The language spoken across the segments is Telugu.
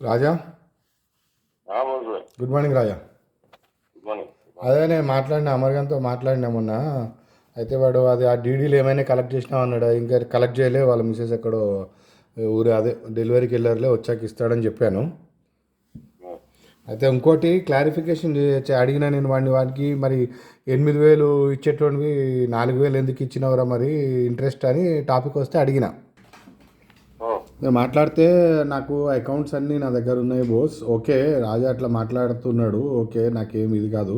రాజా, Babu good morning Raja. Good morning. అదే నేను అమర్గంతో మాట్లాడినా మొన్న. అయితే వాడు అది ఆ డీడీలు ఏమైనా కలెక్ట్ చేసినావు అన్నాడు. ఇంకా కలెక్ట్ చేయలే, వాళ్ళ మిస్సెస్ ఎక్కడో ఊరు అదే డెలివరీకి వెళ్ళారులే, వచ్చాక ఇస్తాడని చెప్పాను. అయితే ఇంకోటి క్లారిఫికేషన్ అడిగినా నేను వాడికి మరి 8,000 ఇచ్చేటువంటివి 4,000 ఎందుకు ఇచ్చినవరా మరి ఇంట్రెస్ట్ అని టాపిక్ వస్తే అడిగిన. నేను మాట్లాడితే నాకు అకౌంట్స్ అన్నీ నా దగ్గర ఉన్నాయి బోస్. ఓకే రాజా అట్లా మాట్లాడుతున్నాడు, ఓకే నాకేం ఇది కాదు.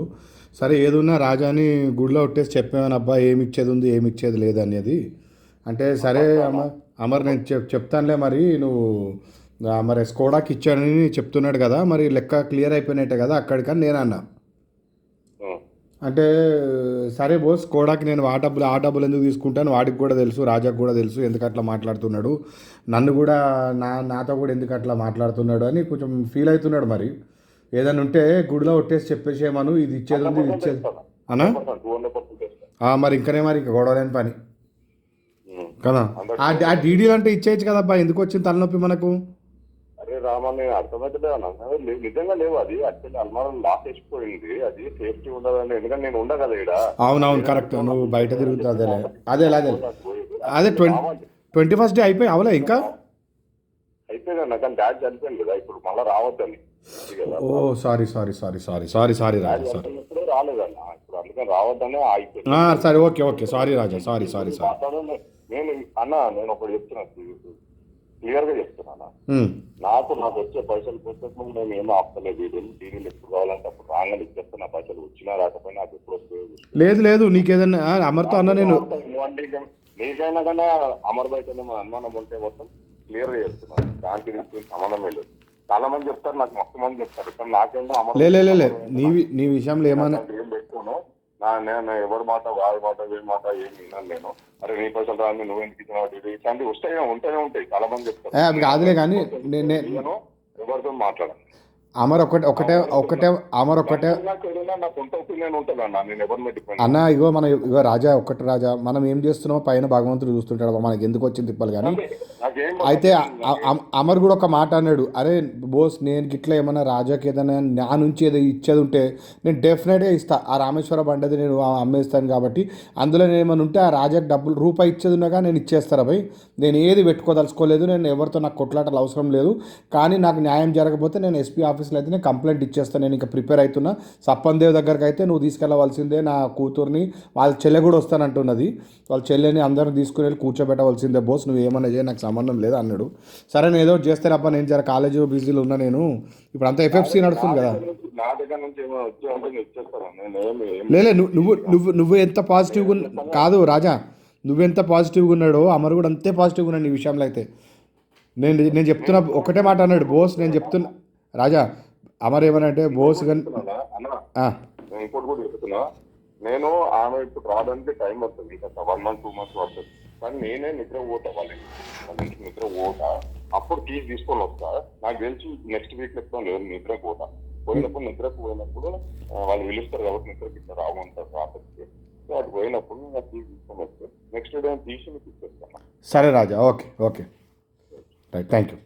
సరే ఏదున్నా రాజాని గుడిలో కొట్టేసి చెప్పామని అబ్బా ఏమి ఇచ్చేది ఉంది ఏమి ఇచ్చేది లేదు అనేది. అంటే సరే అమర్ నేను చెప్తానులే మరి నువ్వు మరి స్కోడాకి ఇచ్చాడని చెప్తున్నాడు కదా, మరి లెక్క క్లియర్ అయిపోయినట్టే కదా అక్కడికని నేను అన్నా. అంటే సరే బోస్ కోడాకి నేను ఆ డబ్బులు ఎందుకు తీసుకుంటాను, వాడికి కూడా తెలుసు, రాజాకు కూడా తెలుసు ఎందుకు అట్లా మాట్లాడుతున్నాడు, నన్ను కూడా నాతో కూడా ఎందుకు అట్లా మాట్లాడుతున్నాడు అని కొంచెం ఫీల్ అవుతున్నాడు. మరి ఏదైనా ఉంటే గుడిలో ఒట్టేసి చెప్పేసేమను, ఇది ఇచ్చేది ఉంది ఇది ఇచ్చేది అనా. మరి ఇంకనే మరి గొడవలేని పని కదా. ఆ డీడీలు అంటే ఇచ్చేయచ్చు కదబ్బా, ఎందుకు వచ్చింది తలనొప్పి మనకు. అరే రామా, నేను అర్థమైతే నిజంగా లేవు. అది యాక్చువల్లీ అల్మారం లాక్ వేసిపోయింది, అది సేఫ్టీ ఉండదండి. ఎందుకంటే నేను ఉండ కదా ఇక్కడ. అవునవును కరెక్ట్, నువ్వు బయట తిరుగుతా. అదేలే అదే అదే 21st డే అయిపోయి అవలే ఇంకా అయిపోయిందన్న. కానీ డాడీ చనిపోయింది కదా, ఇప్పుడు మళ్ళీ రావద్దని. ఓ సారీ రాజా, సారీ రాలేదన్న, ఇప్పుడు అందుకని రావద్దని అయిపోయింది. సరే ఓకే సారీ రాజా, సారీ నేను నేను ఒకటి చెప్తున్నా, క్లియర్ గా చెప్తున్నాను. నాకు వచ్చే పైసలు కోసం నేను ఏమో ఆపుతలేదు. డీడీలు ఎప్పుడు కావాలంటే అప్పుడు రాగానే ఇచ్చేస్తే నా పైసలు వచ్చినా రాకపోయినా నాకు ఎప్పుడు వస్తుంది. లేదు నీకేదన్నా అమర్తో అన్న నేను నీకైనా కానీ అమర్ బయట అనుమానం ఉంటే మొత్తం క్లియర్ గా చెప్తున్నాను. దానికి సంబంధమే లేదు. చాలా మంది చెప్తారు, నాకు మొత్తం మంది చెప్తారు, కానీ నాకేంటో అమర్ నీ విషయంలో ఏమన్నా ఏం పెట్టుకోను. నేను ఎవరి మాట వారి మాట వీరి మాట ఏం విన్నాను నేను. అరే నీ పైసలు రాని నువ్వు ఎందుకు ఇచ్చినావు, ఇట్లాంటివి ఉంటూనే ఉంటాయి. చాలా మంది చెప్తారు. కాదులే కానీ నేను ఎవరితో మాట్లాడాను. అమర్ ఒకటే అన్న. ఇగో రాజా రాజా, మనం ఏం చేస్తున్నామో పైన భగవంతుడు చూస్తుంటాడు, మనకి ఎందుకు వచ్చింది తిప్పాలి కానీ. అయితే అమర్ కూడా ఒక మాట అన్నాడు, అరే బోస్ నేను గిట్లా ఏమన్నా రాజాకి ఏదైనా నా నుంచి ఏదో ఇచ్చేది ఉంటే నేను డెఫినెట్గా ఇస్తా. ఆ రామేశ్వర బండది నేను అమ్మేస్తాను కాబట్టి అందులో నేను ఏమైనా ఉంటే ఆ రాజాకి డబ్బులు రూపాయి ఇచ్చేది ఉన్నాగా నేను ఇచ్చేస్తారా భయ్. నేను ఏది పెట్టుకోదలుచుకోలేదు, నేను ఎవరితో నాకు కొట్లాటలు అవసరం లేదు. కానీ నాకు న్యాయం జరగకపోతే నేను ఎస్పీ ఆఫీస్లో అయితే నేను కంప్లైంట్ ఇచ్చేస్తాను. నేను ఇంకా ప్రిపేర్ అవుతున్నా. సప్పన్ దేవ్ దగ్గరికి అయితే నువ్వు తీసుకెళ్ళవలసిందే, నా కూతుర్ని వాళ్ళ చెల్లె కూడా వస్తానంటున్నది, వాళ్ళ చెల్లెని అందరిని తీసుకుని వెళ్ళి కూర్చోబెట్టవలసిందే బోస్, నువ్వు ఏమన్నా చేయ నాకు సంబంధం లేదు అన్నాడు. సరే నేను ఏదో చేస్తాను అబ్బా, నేను జర కాలేజీ బిజీలో ఉన్నా, నేను ఇప్పుడు అంతా ఎఫ్ఎఫ్సి నడుస్తుంది కదా. లేలే నువ్వు ఎంత పాజిటివ్గా కాదు రాజా, నువ్వెంత పాజిటివ్గా ఉన్నాడో అమర్ కూడా అంతే పాజిటివ్గా ఉన్నాడు నీ విషయంలో. అయితే నేను చెప్తున్నా ఒకటే మాట అన్నాడు బోస్, నేను చెప్తున్నా రాజా అమర్ ఏమనంటే బోస్ ఇంకోటి కూడా చెప్తున్నా, నేను ఆమె ఇప్పుడు రావడానికి టైం పడుతుంది, ఇంకా 1 month 2 months పడుతుంది. కానీ నేనే నిద్ర పోతా, వాళ్ళ నుంచి నిద్ర పోతా, అప్పుడు కీస్ తీసుకొని వస్తా. నాకు తెలిసి నెక్స్ట్ వీక్ ఎప్పుడు లేదు నిద్ర పోతా. నిద్రకు పోయినప్పుడు వాళ్ళు పిలుస్తారు కాబట్టి నిద్రకి ఇట్లా రావంటారు రాత్రికి. సో అటు పోయినప్పుడు నాకు కీస్ తీసుకొని వస్తే నెక్స్ట్ డే తీసి మీకు ఇచ్చేస్తాను. సరే రాజా, ఓకే రైట్, థ్యాంక్ యూ.